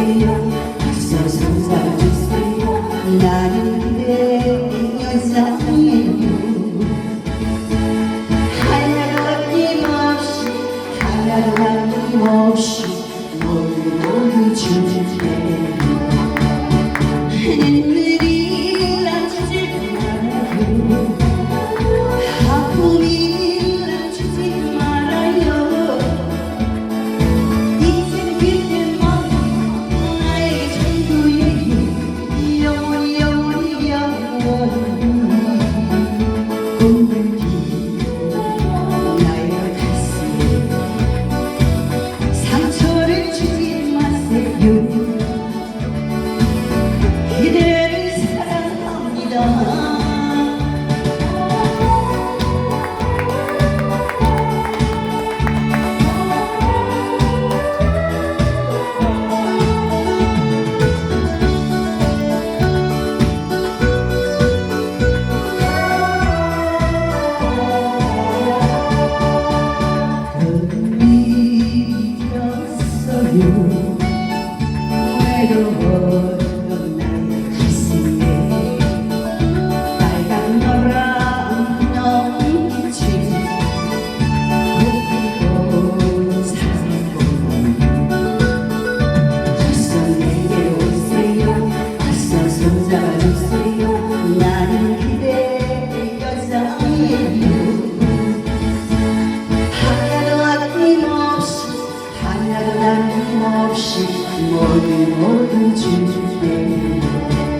오세요. 어서 손잡아주세요. 나는 그대 여자예요. 하나도 아낌없이 하나도 아낌없이 모두 줄게요. 하늘이 남주지 말아요. 아픔이 남주지 말아요. 이젠 그대만 나의 전부예요. 영원히 영원히 영원히 꿈을 피워 나의 가슴에 상처를 주지 마세요. 그대를 사랑합니다. 외로웠던 나의 가슴에 빨간 노란 눈빛이 곱고 사랑보는 어서 내게 오세요. 어서 손잡아주세요. 나는 그대 여자예요. 하나도 아낌없이 하나도 남김없이 모두 줄게요.